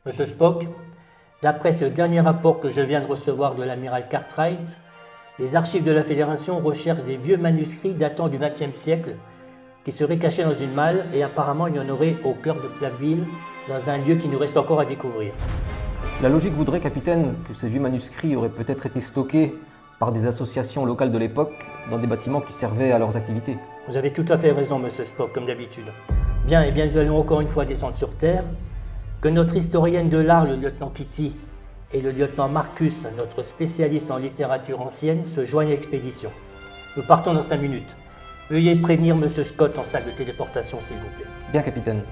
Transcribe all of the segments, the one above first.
Monsieur Spock, d'après ce dernier rapport que je viens de recevoir de l'amiral Cartwright, les archives de la Fédération recherchent des vieux manuscrits datant du XXe siècle qui seraient cachés dans une malle et apparemment il y en aurait au cœur de Platteville, dans un lieu qui nous reste encore à découvrir. La logique voudrait, capitaine, que ces vieux manuscrits auraient peut-être été stockés par des associations locales de l'époque dans des bâtiments qui servaient à leurs activités. Vous avez tout à fait raison, monsieur Spock, comme d'habitude. Bien, eh bien, nous allons encore une fois descendre sur Terre. Que notre historienne de l'art, le lieutenant Kitty, et le lieutenant Marcus, notre spécialiste en littérature ancienne, se joignent à l'expédition. Nous partons dans 5 minutes. Veuillez prévenir monsieur Scott en salle de téléportation, s'il vous plaît. Bien, capitaine.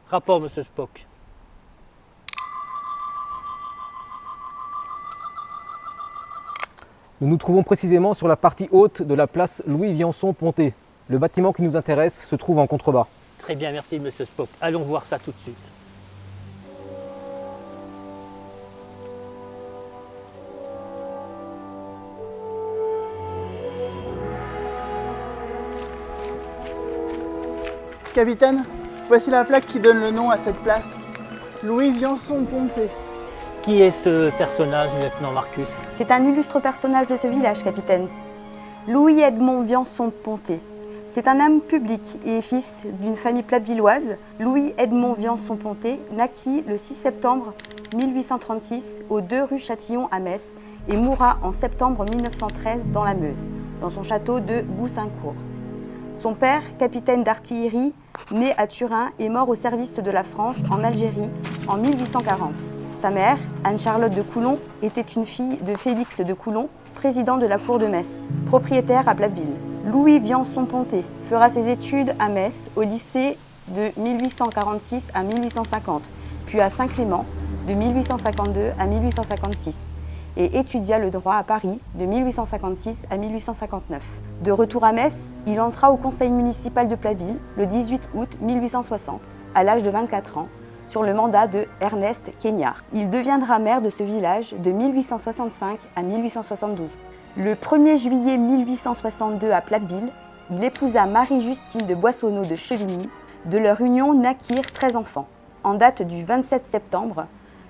Rapport, monsieur Spock. Nous nous trouvons précisément sur la partie haute de la place Louis-Viançon-Pontet. Le bâtiment qui nous intéresse se trouve en contrebas. Très bien, merci monsieur Spock. Allons voir ça tout de suite. Capitaine, voici la plaque qui donne le nom à cette place. Louis-Viançon-Pontet. Qui est ce personnage, lieutenant Marcus? C'est un illustre personnage de ce village, capitaine. Louis-Edmond Viançon-Pontet. C'est un homme public et fils d'une famille plattevilloise. Louis-Edmond Viançon-Pontet naquit le 6 septembre 1836 aux 2 rue Châtillon à Metz et mourra en septembre 1913 dans la Meuse, dans son château de Goussaincourt. Son père, capitaine d'artillerie, né à Turin, est mort au service de la France en Algérie en 1840. Sa mère, Anne-Charlotte de Coulon, était une fille de Félix de Coulon, président de la cour de Metz, propriétaire à Platteville. Louis Viançon-Pontet fera ses études à Metz au lycée de 1846 à 1850, puis à Saint-Clément de 1852 à 1856 et étudia le droit à Paris de 1856 à 1859. De retour à Metz, il entra au conseil municipal de Platteville le 18 août 1860, à l'âge de 24 ans, sur le mandat de Ernest Quégnard. Il deviendra maire de ce village de 1865 à 1872. Le 1er juillet 1862 à Platteville, il épousa Marie-Justine de Boissonneau de Chevigny. De leur union naquirent 13 enfants. En date du 27 septembre,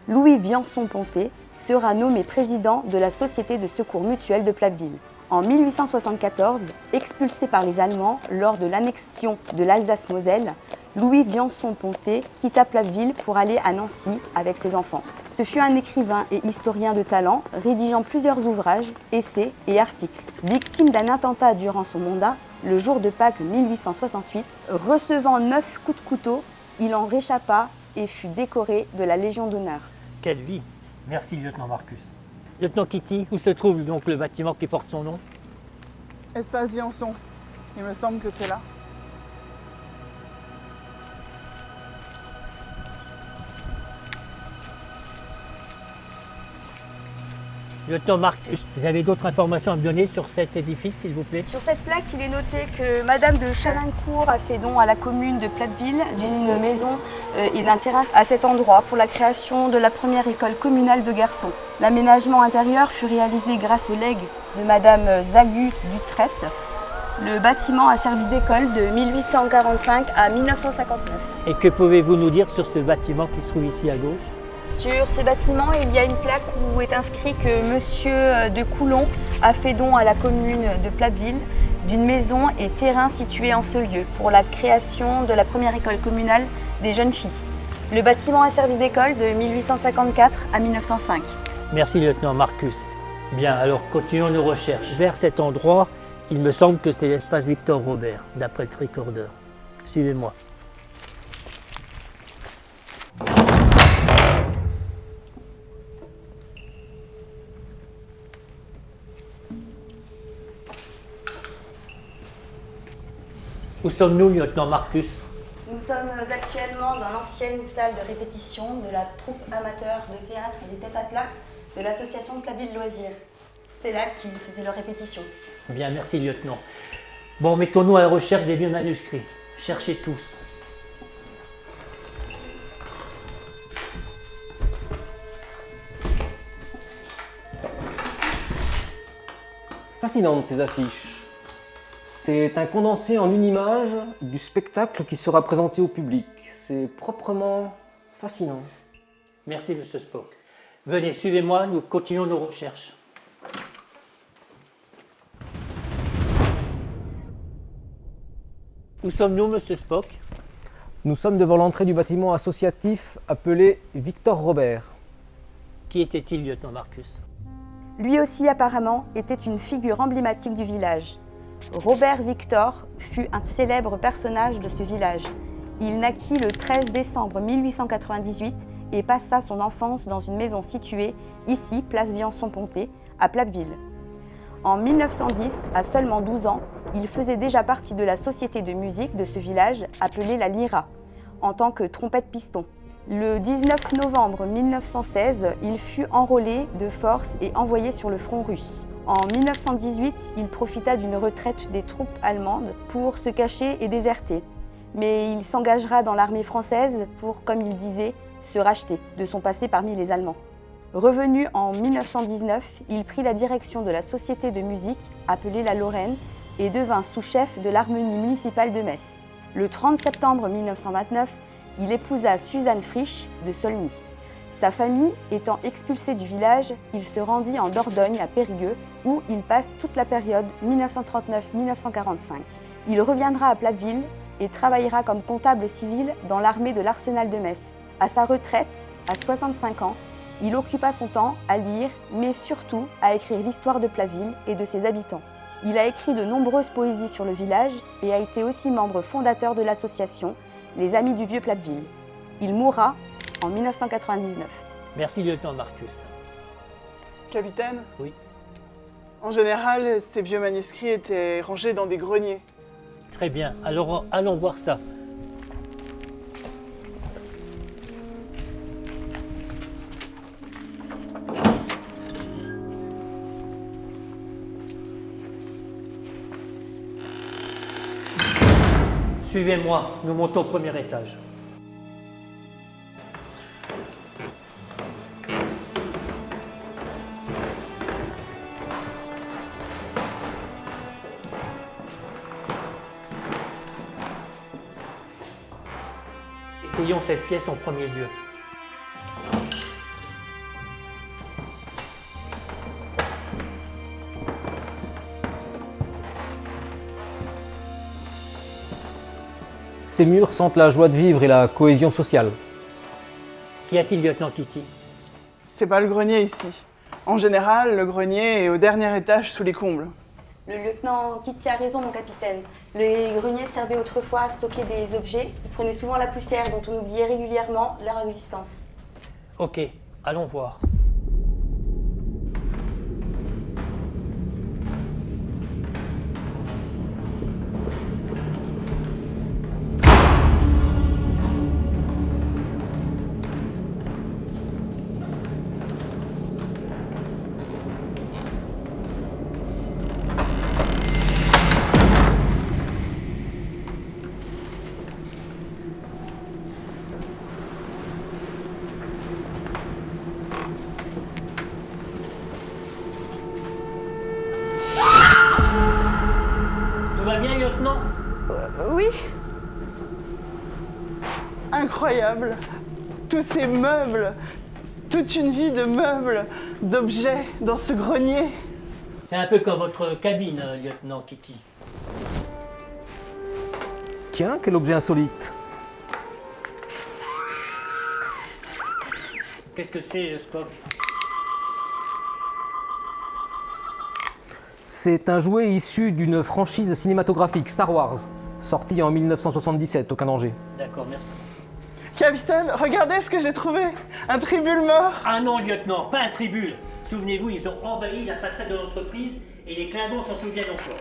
Louis Viançon-Pontet sera nommé président de la Société de secours mutuel de Platteville. En 1874, expulsé par les Allemands lors de l'annexion de l'Alsace-Moselle, Louis Viançon-Pontet quitta Platteville pour aller à Nancy avec ses enfants. Ce fut un écrivain et historien de talent, rédigeant plusieurs ouvrages, essais et articles. Victime d'un attentat durant son mandat, le jour de Pâques 1868, recevant 9 coups de couteau, il en réchappa et fut décoré de la Légion d'honneur. Quelle vie! Merci, lieutenant Marcus. Lieutenant Kitty, où se trouve donc le bâtiment qui porte son nom? Espace Viançon. Il me semble que c'est là. Lieutenant Marcus, vous avez d'autres informations à me donner sur cet édifice, s'il vous plaît? Sur cette plaque, il est noté que Madame de Chalincourt a fait don à la commune de Platteville d'une maison et d'un terrain à cet endroit pour la création de la première école communale de garçons. L'aménagement intérieur fut réalisé grâce au legs de Madame Zagu Dutrette. Le bâtiment a servi d'école de 1845 à 1959. Et que pouvez-vous nous dire sur ce bâtiment qui se trouve ici à gauche? Sur ce bâtiment, il y a une plaque où est inscrit que Monsieur de Coulon a fait don à la commune de Platteville d'une maison et terrain situés en ce lieu pour la création de la première école communale des jeunes filles. Le bâtiment a servi d'école de 1854 à 1905. Merci, lieutenant Marcus. Bien, alors continuons nos recherches. Vers cet endroit, il me semble que c'est l'espace Victor Robert, d'après le tricorder. Suivez-moi. Où sommes-nous, lieutenant Marcus? Nous sommes actuellement dans l'ancienne salle de répétition de la troupe amateur de théâtre et des têtes à plat de l'association Plaville Loisirs. C'est là qu'ils faisaient leurs répétitions. Bien, merci, lieutenant. Bon, mettons-nous à la recherche des vieux manuscrits. Cherchez tous. Fascinantes ces affiches. C'est un condensé en une image du spectacle qui sera présenté au public. C'est proprement fascinant. Merci, monsieur Spock. Venez, suivez-moi, nous continuons nos recherches. Où sommes-nous, monsieur Spock? Nous sommes devant l'entrée du bâtiment associatif appelé Victor Robert. Qui était-il, lieutenant Marcus? Lui aussi, apparemment, était une figure emblématique du village. Robert Victor fut un célèbre personnage de ce village. Il naquit le 13 décembre 1898 et passa son enfance dans une maison située, ici, place Viançon-Pontet, à Plappeville. En 1910, à seulement 12 ans, il faisait déjà partie de la société de musique de ce village, appelée la Lyra, en tant que trompette-piston. Le 19 novembre 1916, il fut enrôlé de force et envoyé sur le front russe. En 1918, il profita d'une retraite des troupes allemandes pour se cacher et déserter. Mais il s'engagera dans l'armée française pour, comme il disait, se racheter de son passé parmi les Allemands. Revenu en 1919, il prit la direction de la société de musique appelée la Lorraine et devint sous-chef de l'harmonie municipale de Metz. Le 30 septembre 1929, il épousa Suzanne Frisch de Saulny. Sa famille étant expulsée du village, il se rendit en Dordogne à Périgueux où il passe toute la période 1939-1945. Il reviendra à Plappeville et travaillera comme comptable civil dans l'armée de l'Arsenal de Metz. À sa retraite, à 65 ans, il occupa son temps à lire, mais surtout à écrire l'histoire de Plappeville et de ses habitants. Il a écrit de nombreuses poésies sur le village et a été aussi membre fondateur de l'association Les Amis du Vieux Plappeville. Il mourra en 1999. Merci, lieutenant Marcus. Capitaine? Oui. En général, ces vieux manuscrits étaient rangés dans des greniers. Très bien, alors allons voir ça. Suivez-moi, nous montons au premier étage. Essayons cette pièce en premier lieu. Ces murs sentent la joie de vivre et la cohésion sociale. Qu'y a-t-il, lieutenant Kitty? C'est pas le grenier ici. En général, le grenier est au dernier étage sous les combles. Le lieutenant Kitty a raison, mon capitaine. Les greniers servaient autrefois à stocker des objets. Ils prenaient souvent la poussière dont on oubliait régulièrement leur existence. Ok, allons voir. Tout va bien, lieutenant? Oui. Incroyable! Tous ces meubles, toute une vie de meubles, d'objets dans ce grenier. C'est un peu comme votre cabine, lieutenant Kitty. Tiens, quel objet insolite! Qu'est-ce que c'est, Spock? C'est un jouet issu d'une franchise cinématographique, Star Wars, sorti en 1977, aucun danger. D'accord, merci. Capitaine, regardez ce que j'ai trouvé! Un tribule mort! Ah non, lieutenant, pas un tribule. Souvenez-vous, ils ont envahi la façade de l'entreprise et les Klingons s'en souviennent encore.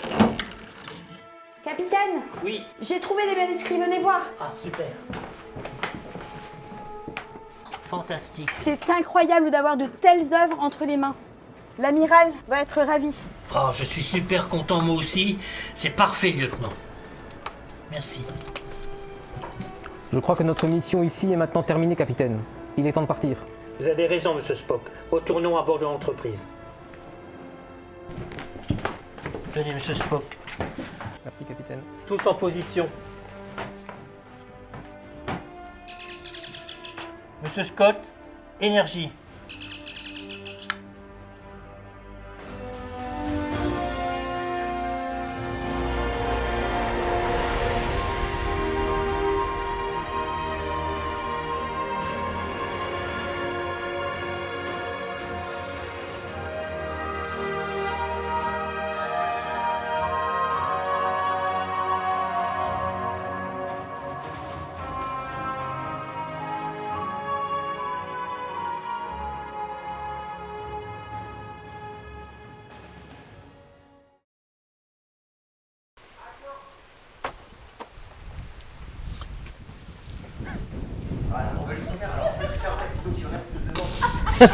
Capitaine, Oui. j'ai trouvé des manuscrits, venez voir. Ah, super. Fantastique. C'est incroyable d'avoir de telles œuvres entre les mains. L'amiral va être ravi. Oh, je suis super content moi aussi. C'est parfait, lieutenant. Merci. Je crois que notre mission ici est maintenant terminée, capitaine. Il est temps de partir. Vous avez raison, monsieur Spock. Retournons à bord de l'entreprise. Tenez, monsieur Spock. Merci, capitaine. Tous en position. Monsieur Scott, énergie.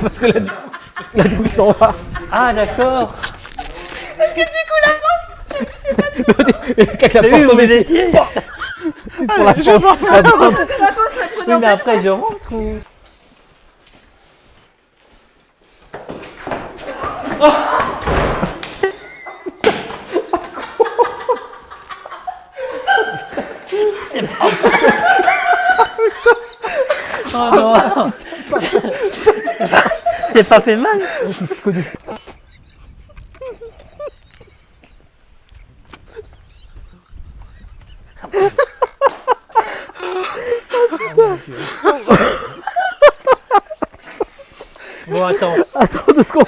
parce que là, du coup, il s'en va. Ah, d'accord. Parce que du coup, la Avec la T'as vu, porte où vous au-dessus. étiez? C'est pour la porte. La porte. Oui, mais après, je rentre ou... C'est pas vrai. Oh non. C'est pas fait mal. Bon, attends. Attends 2 secondes.